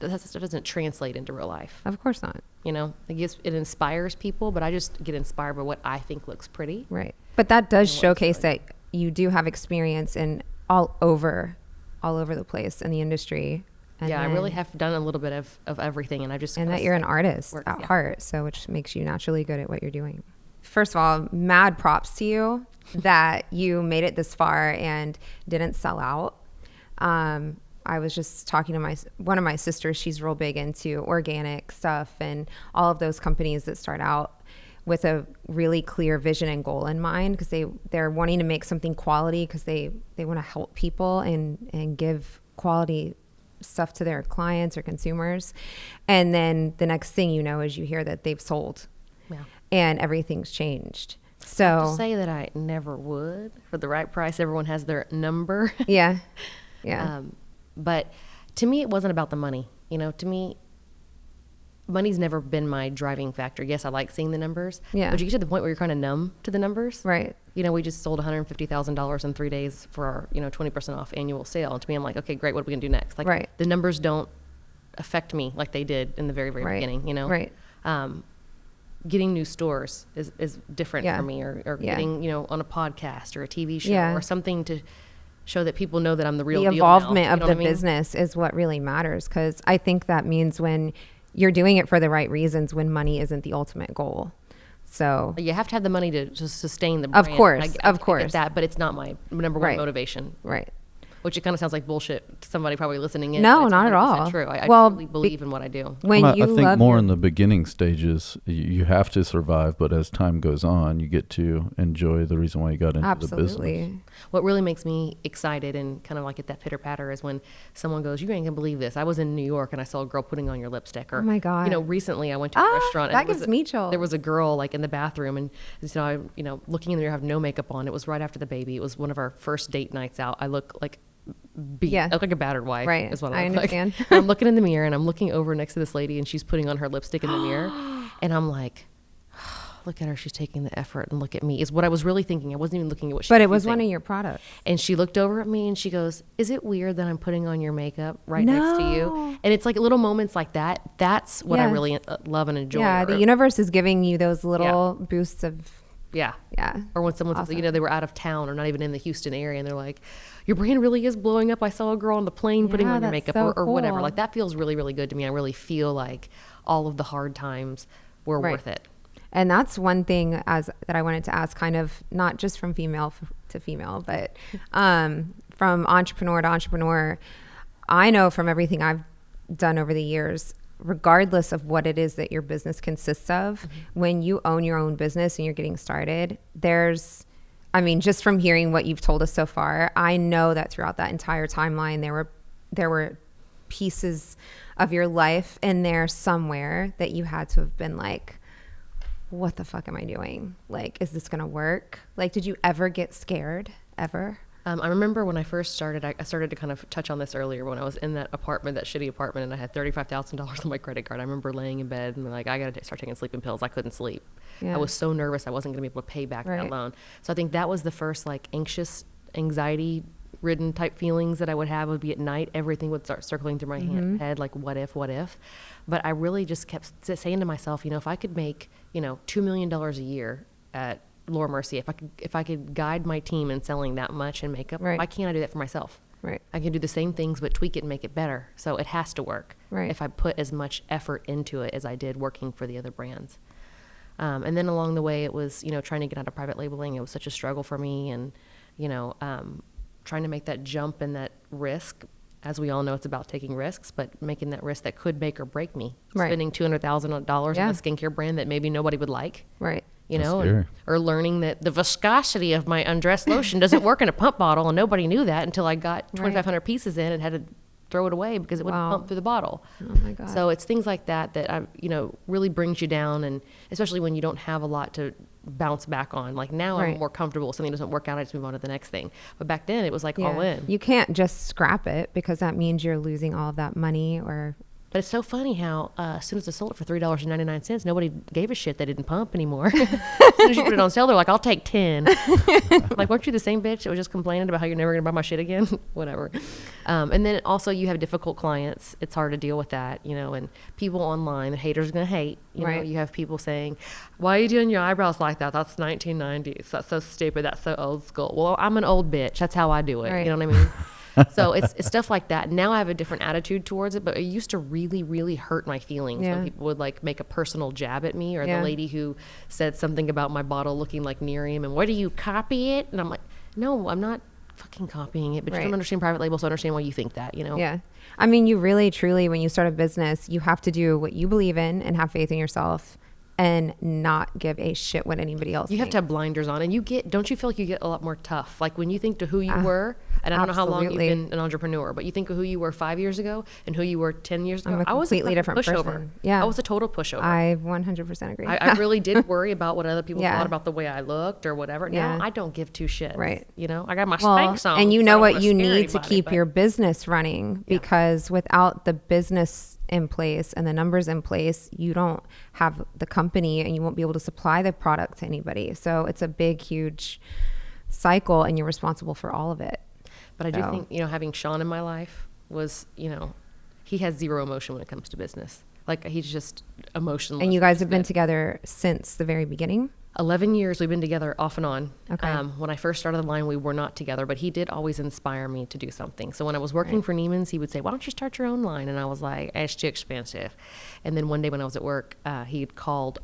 that stuff doesn't translate into real life. Of course not. You know, it inspires people, but I just get inspired by what I think looks pretty. Right. But that does showcase that you do have experience in all over the place in the industry. And I really have done a little bit of everything, and that you're an artist at heart, so which makes you naturally good at what you're doing. First of all, mad props to you that you made it this far and didn't sell out. I was just talking to one of my sisters. She's real big into organic stuff and all of those companies that start out with a really clear vision and goal in mind, because they're wanting to make something quality because they want to help people and give quality stuff to their clients or consumers. And then the next thing you know is you hear that they've sold and everything's changed. So to say that I never would for the right price. Everyone has their number. Yeah. But to me, it wasn't about the money. You know, to me, money's never been my driving factor. Yes, I like seeing the numbers. Yeah. But you get to the point where you're kind of numb to the numbers. Right. You know, we just sold $150,000 in 3 days for our, 20% off annual sale. And to me, I'm like, okay, great. What are we going to do next? Like, the numbers don't affect me like they did in the very, very beginning, you know? Right. Getting new stores is different for me, or getting, on a podcast or a TV show or something to show that people know that I'm the real deal. The involvement of the I mean? business is what really matters, because I think that means when you're doing it for the right reasons, when money isn't the ultimate goal. So you have to have the money to sustain the brand. Of course. I get that, but it's not my number one motivation. Right. Which it kind of sounds like bullshit to somebody probably listening in. No, not at all. True. I truly believe in what I do. I think more in the beginning stages, you have to survive, but as time goes on, you get to enjoy the reason why you got into the business. What really makes me excited and kind of like at that pitter patter is when someone goes, "You ain't gonna believe this. I was in New York and I saw a girl putting on your lipstick." Or, oh my God. Recently I went to a restaurant. That gives me chills. There was a girl like in the bathroom, and I, looking in there, I have no makeup on. It was right after the baby. It was one of our first date nights out. I look like I look like a battered wife. Right. Is what I look understand. Like. I'm looking in the mirror and I'm looking over next to this lady and she's putting on her lipstick in the mirror, and I'm like, look at her, she's taking the effort, and look at me, is what I was really thinking. I wasn't even looking at what she was But it was using. one of your products. And she looked over at me and she goes, "Is it weird that I'm putting on your makeup next to you?" And it's like little moments like that. That's what I really love and enjoy. Yeah, the universe is giving you those little boosts of... Yeah. Or when someone says, they were out of town or not even in the Houston area, and they're like, "Your brand really is blowing up. I saw a girl on the plane putting on your makeup," so or whatever. cool. Like, that feels really, really good to me. I really feel like all of the hard times were worth it. And that's one thing that I wanted to ask, kind of not just from female to female, but from entrepreneur to entrepreneur. I know from everything I've done over the years, regardless of what it is that your business consists of, when you own your own business and you're getting started, just from hearing what you've told us so far, I know that throughout that entire timeline, there were pieces of your life in there somewhere that you had to have been like, what the fuck am I doing? Like, is this going to work? Like, did you ever get scared? Ever? I remember when I first started, I started to kind of touch on this earlier, when I was in that shitty apartment, and I had $35,000 on my credit card. I remember laying in bed and like, I got to start taking sleeping pills. I couldn't sleep. Yeah. I was so nervous I wasn't going to be able to pay back that loan. So I think that was the first like anxiety ridden type feelings that I would have, would be at night. Everything would start circling through my head, like what if. But I really just kept saying to myself, if I could make, $2 million a year at Laura Mercier, if I could guide my team in selling that much in makeup, why can't I do that for myself? Right. I can do the same things but tweak it and make it better. So it has to work. Right. If I put as much effort into it as I did working for the other brands. And then along the way, it was, trying to get out of private labeling. It was such a struggle for me, and, trying to make that jump and that risk. As we all know, it's about taking risks, but making that risk that could make or break me. Right. Spending $200,000 on a skincare brand that maybe nobody would like. Right. Or learning that the viscosity of my undressed lotion doesn't work in a pump bottle, and nobody knew that until I got 2,500 pieces in and had to throw it away because it wouldn't pump through the bottle. Oh my God. So it's things like that really brings you down, and especially when you don't have a lot to bounce back on. Like now I'm more comfortable. Something doesn't work out, I just move on to the next thing. But back then it was like all in. You can't just scrap it, because that means you're losing all of that money or But it's so funny how as soon as I sold it for $3.99, nobody gave a shit. They didn't pump anymore. As soon as you put it on sale, they're like, I'll take 10. Like, weren't you the same bitch that was just complaining about how you're never going to buy my shit again? Whatever. And then also you have difficult clients. It's hard to deal with that, you know, and people online, the haters are going to hate. You know, you have people saying, why are you doing your eyebrows like that? That's 1990s. That's so stupid. That's so old school. Well, I'm an old bitch. That's how I do it. You know what I mean? So it's stuff like that. Now I have a different attitude towards it, but it used to really, really hurt my feelings when people would like make a personal jab at me, or the lady who said something about my bottle looking like Nerium and what do you copy it? And I'm like, no, I'm not fucking copying it, but you don't understand private label, so I understand why you think that, you know? Yeah. I mean, you really, truly, when you start a business, you have to do what you believe in and have faith in yourself and not give a shit what anybody else You have to have blinders on, and don't you feel like you get a lot more tough? Like when you think to who you were, and I don't know how long you've been an entrepreneur, but you think of who you were 5 years ago and who you were 10 years ago. I was a completely different pushover. Person. Yeah. I was a total pushover. I 100% agree. I really did worry about what other people thought about the way I looked or whatever. Now I don't give two shits. Right. You know, I got my Spanx on. And you know what you need to keep your business running, because without the business in place and the numbers in place, you don't have the company and you won't be able to supply the product to anybody. So it's a big, huge cycle, and you're responsible for all of it. But I do think, you know, having Sean in my life was, you know, he has zero emotion when it comes to business. Like, he's just emotionless. And you guys have been together since the very beginning? 11 years we've been together off and on. Okay. When I first started the line, we were not together, but he did always inspire me to do something. So when I was working for Neiman's, he would say, why don't you start your own line? And I was like, it's too expensive. And then one day when I was at work, he had called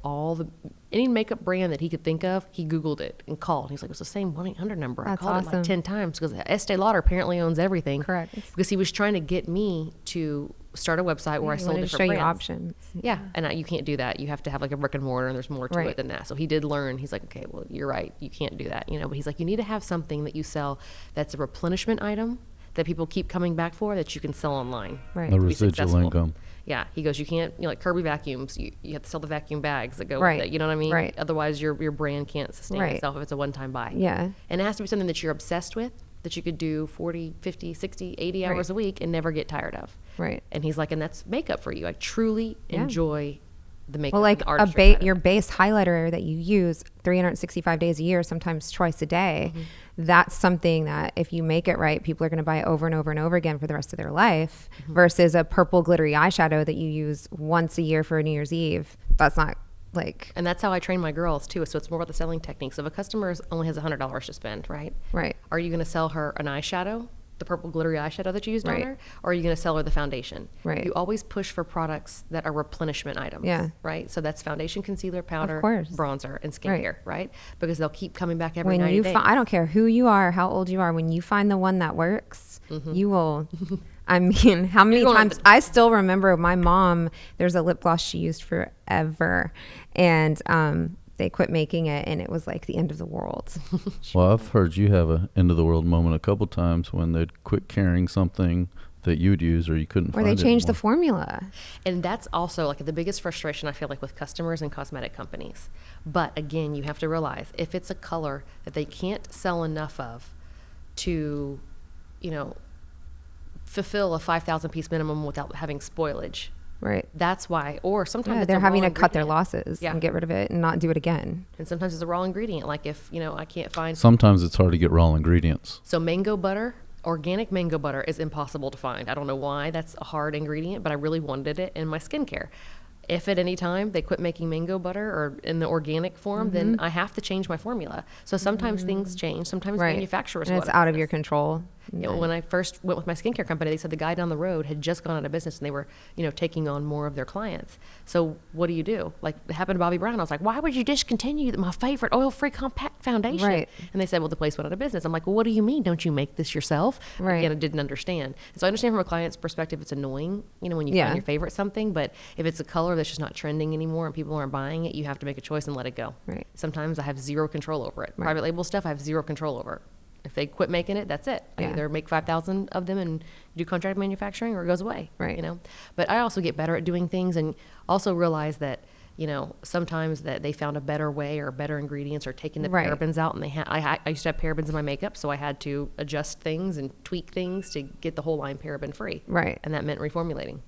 any makeup brand that he could think of, he Googled it and called. He's like, it's the same 1-800 number. That's I called it like 10 times because Estee Lauder apparently owns everything. Correct. Because he was trying to get me to start a website where I sold different show brands. you options. Yeah, and you can't do that. You have to have like a brick and mortar, and there's more to it than that. So he did learn. He's like, okay, well, you're right. You can't do that, you know. But he's like, you need to have something that you sell that's a replenishment item that people keep coming back for, that you can sell online. Right. The residual income. Yeah, he goes, you can't, you know, like Kirby vacuums, you have to sell the vacuum bags that go with it. You know what I mean? Right. Otherwise, your brand can't sustain itself if it's a one-time buy. Yeah. And it has to be something that you're obsessed with, that you could do 40, 50, 60, 80 hours a week and never get tired of. Right. And he's like, and that's makeup for you. I truly enjoy the makeup. Well, like your base highlighter that you use 365 days a year, sometimes twice a day. That's something that if you make it right, people are going to buy it over and over and over again for the rest of their life, versus a purple glittery eyeshadow that you use once a year for a New Year's Eve. That's not like... And that's how I train my girls too. So it's more about the selling techniques. If a customer only has $100 to spend, right? Right. Are you going to sell her an eyeshadow, the purple glittery eyeshadow that you used on her, or are you going to sell her the foundation? Right. You always push for products that are replenishment items. Yeah. Right. So that's foundation, concealer, powder, bronzer, and skincare. Right. Because they'll keep coming back every 90 days. I don't care who you are, how old you are. When you find the one that works, you will. I mean, how many times I still remember my mom. There's a lip gloss she used forever, and they quit making it, and it was like the end of the world. Well, I've heard you have a end of the world moment a couple times when they'd quit carrying something that you'd use, or you couldn't find it. Or they changed the formula. And that's also like the biggest frustration I feel like with customers and cosmetic companies. But again, you have to realize if it's a color that they can't sell enough of to, you know, fulfill a 5,000 piece minimum without having spoilage. Right. That's why. Or sometimes they're having to cut their losses and get rid of it and not do it again. And sometimes it's a raw ingredient. Like if, you know, I can't find. Sometimes it's hard to get raw ingredients. So mango butter, organic mango butter is impossible to find. I don't know why that's a hard ingredient, but I really wanted it in my skincare. If at any time they quit making mango butter or in the organic form, then I have to change my formula. So sometimes things change. Sometimes manufacturers and it's out of your control. You know, when I first went with my skincare company, they said the guy down the road had just gone out of business and they were, you know, taking on more of their clients. So what do you do? Like it happened to Bobbi Brown. I was like, why would you discontinue my favorite oil-free compact foundation? Right. And they said, well, the place went out of business. I'm like, well, what do you mean? Don't you make this yourself? Right. Again, I didn't understand. And so I understand from a client's perspective, it's annoying, you know, when you find your favorite something, but if it's a color that's just not trending anymore and people aren't buying it, you have to make a choice and let it go. Right. Sometimes I have zero control over it. Private label stuff, I have zero control over it. If they quit making it, that's it. I either make 5,000 of them and do contract manufacturing, or it goes away. Right. You know, but I also get better at doing things, and also realize that, you know, sometimes that they found a better way or better ingredients or taking the parabens out, and I used to have parabens in my makeup, so I had to adjust things and tweak things to get the whole line paraben free. Right. And that meant reformulating.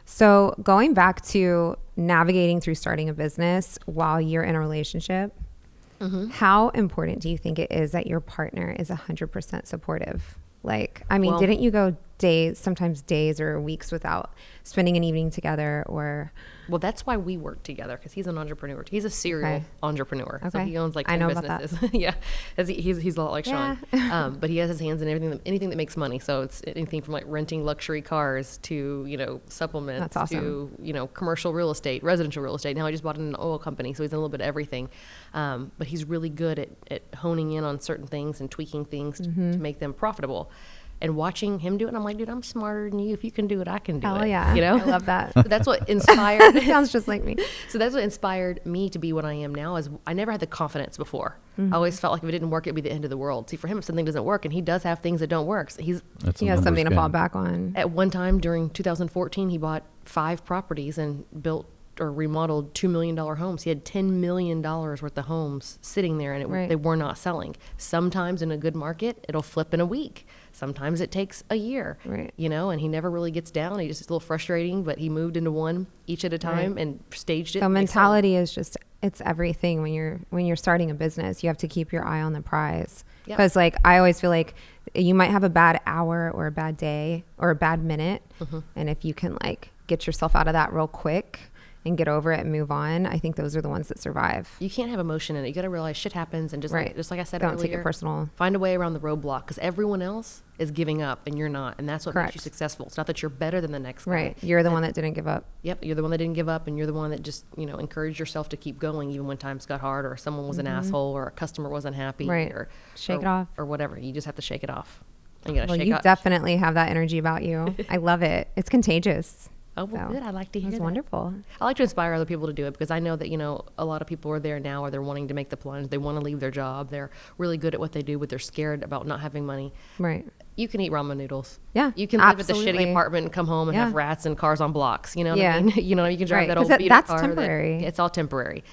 So going back to navigating through starting a business while you're in a relationship, how important do you think it is that your partner is 100% supportive? Like, I mean, didn't you go sometimes days or weeks without spending an evening together or... Well, that's why we work together, because he's an entrepreneur. He's a serial entrepreneur. Okay. So he owns like 10 I know businesses. about that. Yeah. He's a lot like Sean. But he has his hands in anything that makes money. So it's anything from like renting luxury cars to, you know, supplements That's awesome. to, you know, commercial real estate, residential real estate. Now I just bought an oil company, so he's in a little bit of everything. But he's really good at honing in on certain things and tweaking things to make them profitable. And watching him do it, I'm like, dude, I'm smarter than you. If you can do it, I can do it. Oh yeah. You know? I love that. So that's what inspired. It sounds just like me. So that's what inspired me to be what I am now. Is I never had the confidence before. I always felt like if it didn't work, it'd be the end of the world. See, for him, if something doesn't work, and he does have things that don't work, so he has something to fall back on. At one time during 2014, he bought 5 properties and built or remodeled $2 million homes. He had $10 million worth of homes sitting there, and they were not selling. Sometimes in a good market, it'll flip in a week. Sometimes it takes a year, you know, and he never really gets down. It's just a little frustrating, but he moved into one each at a time and staged it. So mentality is just, it's everything when you're starting a business. You have to keep your eye on the prize. Because like, I always feel like you might have a bad hour or a bad day or a bad minute. And if you can like get yourself out of that real quick and get over it and move on, I think those are the ones that survive. You can't have emotion in it. You got to realize shit happens, and just like I said earlier, don't take it personal. Find a way around the roadblock, because everyone else is giving up and you're not, and that's what makes you successful. It's not that you're better than the next guy. Right. You're the one that didn't give up. Yep. You're the one that didn't give up, and you're the one that just, you know, encouraged yourself to keep going even when times got hard, or someone was an asshole, or a customer wasn't happy, or shake it off, or whatever. You just have to shake it off. And you gotta you definitely have that energy about you. I love it. It's contagious. Oh, well, good. I like to hear that. It's wonderful. I like to inspire other people to do it, because I know that, you know, a lot of people are there now, or they're wanting to make the plunge. They want to leave their job. They're really good at what they do, but they're scared about not having money. Right. You can eat ramen noodles. Yeah. You can live at the shitty apartment and come home and have rats and cars on blocks. You know what I mean? You know, you can drive that old beat up car. That's temporary. It's all temporary.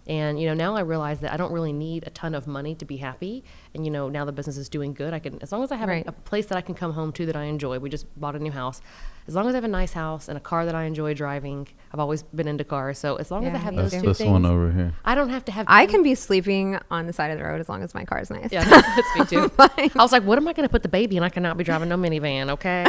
And, you know, now I realize that I don't really need a ton of money to be happy. And, you know, now the business is doing good. I can, as long as I have a place that I can come home to that I enjoy. We just bought a new house. As long as I have a nice house and a car that I enjoy driving, I've always been into cars. So as long as I have those two things, this one over here. I don't have to have. I can be sleeping on the side of the road as long as my car's nice. Yeah, that's me too. I was like, what am I going to put the baby in? I cannot be driving no minivan, okay?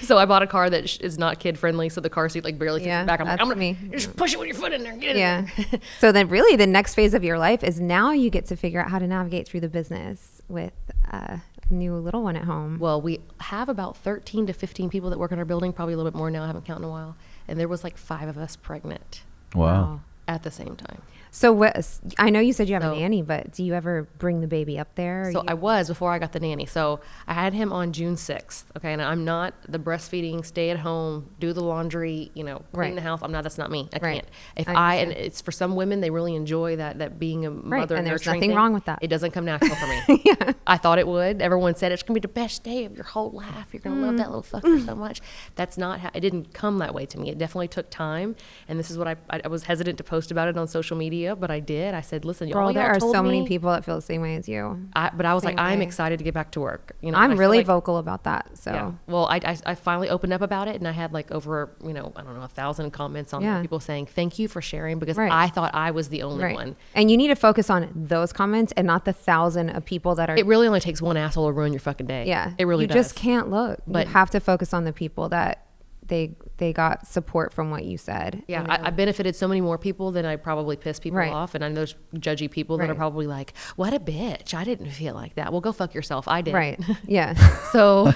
So I bought a car that is not kid friendly, so the car seat like barely fits back. I'm like, I'm gonna just push it with your foot in there and get in there. So then really the next phase of your life is now you get to figure out how to navigate through the business with a new little one at home. Well, we have about 13 to 15 people that work in our building, probably a little bit more now. I haven't counted in a while. And there was like 5 of us pregnant. Wow. At the same time. So what? I know you said you have a nanny, but do you ever bring the baby up there? So I was before I got the nanny. So I had him on June 6th. Okay, and I'm not the breastfeeding, stay at home, do the laundry, you know, clean the house. I'm not. That's not me. I can't. If and it's for some women, they really enjoy that being a mother and there's nurturing nothing thing. wrong with that. It doesn't come natural for me. I thought it would. Everyone said it's gonna be the best day of your whole life. You're gonna love that little fucker so much. That's not how. It didn't come that way to me. It definitely took time. And this is what I was hesitant to post about it on social media, but I did. I said, listen, girl, there are so many people that feel the same way as you. But I was like, I'm excited to get back to work. You know, I'm really vocal about that. So, yeah. Well, I finally opened up about it, and I had like over, you know, I don't know, 1,000 comments on there, people saying, thank you for sharing, because I thought I was the only one. And you need to focus on those comments and not the 1,000 of people that are. It really only takes one asshole to ruin your fucking day. Yeah. It really does. You just can't look. But you have to focus on the people that they got support from what you said. Yeah, you know? I benefited so many more people than I probably pissed people off. And I know there's judgy people that are probably like, what a bitch. I didn't feel like that. Well, go fuck yourself. I did. Right. Yeah. So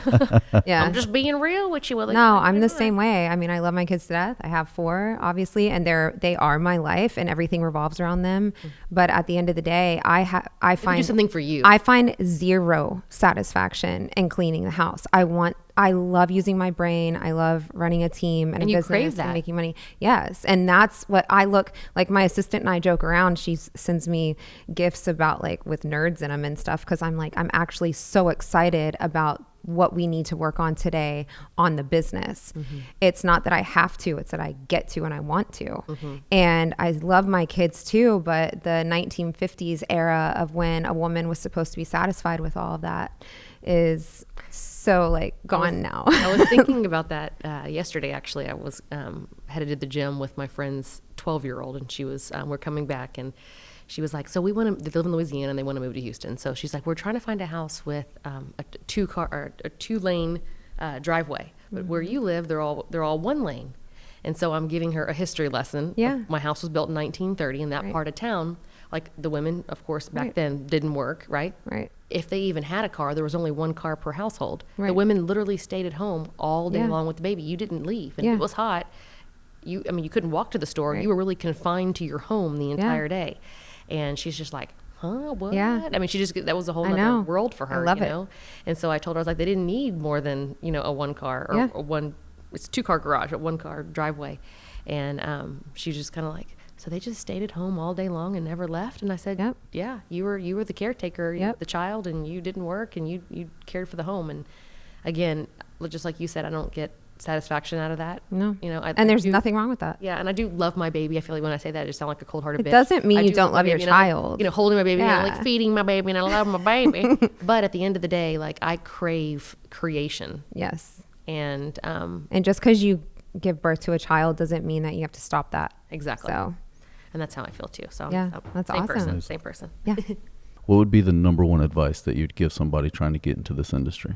yeah, I'm just being real with you. No, I'm the same way. I mean, I love my kids to death. I have 4, obviously, and they are my life, and everything revolves around them. But at the end of the day, I find do something for you. I find zero satisfaction in cleaning the house. I love using my brain. I love running a team and a business and making money. Yes. And that's what I look like. My assistant and I joke around. She sends me gifts about like with nerds in them and stuff. Cause I'm actually so excited about what we need to work on today on the business. It's not that I have to, it's that I get to and I want to. And I love my kids too, but the 1950s era of when a woman was supposed to be satisfied with all of that is so like gone now. I was thinking about that yesterday. Actually, I was headed to the gym with my friend's 12-year-old, and she was we're coming back, and she was like, "So we want to. They live in Louisiana, and they want to move to Houston. So she's like, we're trying to find a house with a two-lane driveway. But where you live, they're all one lane." And so I'm giving her a history lesson. Yeah. My house was built in 1930 in that part of town. Like the women, of course, back then didn't work, right? Right. If they even had a car, there was only one car per household. Right. The women literally stayed at home all day long with the baby. You didn't leave. And if it was hot, you couldn't walk to the store. You were really confined to your home the entire day. And she's just like, huh, what? Yeah. I mean, that was a whole other world for her, I love you know? And so I told her, I was like, they didn't need more than, a one car or it's a 2-car garage, a 1-car driveway. And she was just kind of like, so they just stayed at home all day long and never left? And I said, yeah, you were the caretaker, the child, and you didn't work, and you cared for the home. And again, just like you said, I don't get satisfaction out of that. No. And there's nothing wrong with that. Yeah, and I do love my baby. I feel like when I say that, I just sound like a cold-hearted bitch. It doesn't mean I you do don't love your baby, child. Holding my baby, and I Yeah. like feeding my baby, and I love my baby. But at the end of the day, like, I crave creation. Yes. And just because you give birth to a child doesn't mean that you have to stop that. exactly. So, And that's how I feel too. So Yeah, that's same awesome. Same person. yeah. What would be the number one advice that you'd give somebody trying to get into this industry?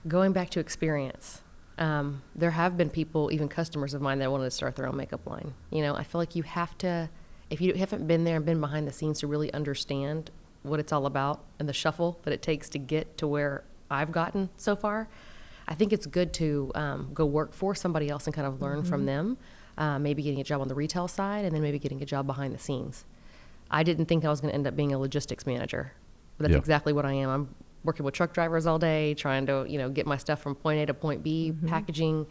Going back to experience, there have been people, even customers of mine, that wanted to start their own makeup line. I feel like you have to, if you haven't been there and been behind the scenes to really understand what it's all about and the shuffle that it takes to get to where I've gotten so far, I think it's good to go work for somebody else and kind of learn from them, maybe getting a job on the retail side and then maybe getting a job behind the scenes. I didn't think I was going to end up being a logistics manager, but that's exactly what I am. I'm working with truck drivers all day, trying to, get my stuff from point A to point B, packaging.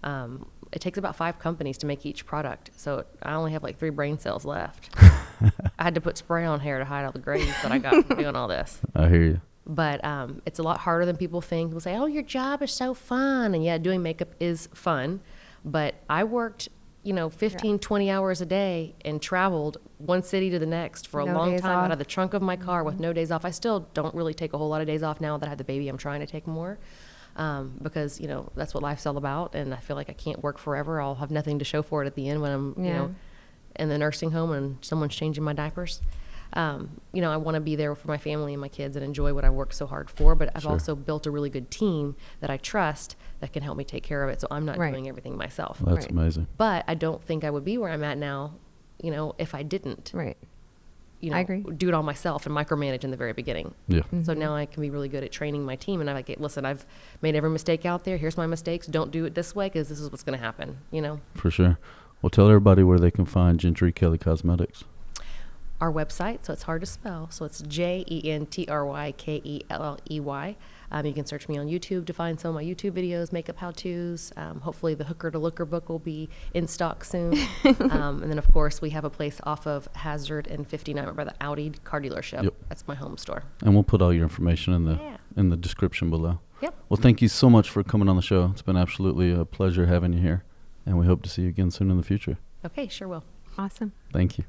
It takes about 5 companies to make each product. So I only have like 3 brain cells left. I had to put spray on hair to hide all the grays that I got from doing all this. I hear you. But it's a lot harder than people think. People say, oh, your job is so fun. And yeah, doing makeup is fun. But I worked, 15, 20 hours a day and traveled one city to the next for a long time out of the trunk of my car with no days off. I still don't really take a whole lot of days off now that I have the baby. I'm trying to take more because, that's what life's all about. And I feel like I can't work forever. I'll have nothing to show for it at the end when I'm, in the nursing home and someone's changing my diapers. I want to be there for my family and my kids and enjoy what I worked so hard for, but I've also built a really good team that I trust that can help me take care of it. So I'm not doing everything myself. That's amazing. But I don't think I would be where I'm at now, if I didn't, Right. I agree. do it all myself and micromanage in the very beginning. Yeah. So now I can be really good at training my team. And I'm like, listen, I've made every mistake out there. Here's my mistakes. Don't do it this way because this is what's going to happen, For sure. Well, tell everybody where they can find Jentry Kelley Cosmetics. Our website, so it's hard to spell. So it's JENTRYKELLEY. You can search me on YouTube to find some of my YouTube videos, makeup how-tos. Hopefully the Hooker to Looker book will be in stock soon. And then, of course, we have a place off of Hazard and 59 by the Audi car dealership. Yep. That's my home store. And we'll put all your information in the description below. Yep. Well, thank you so much for coming on the show. It's been absolutely a pleasure having you here, and we hope to see you again soon in the future. Okay, sure will. Awesome. Thank you.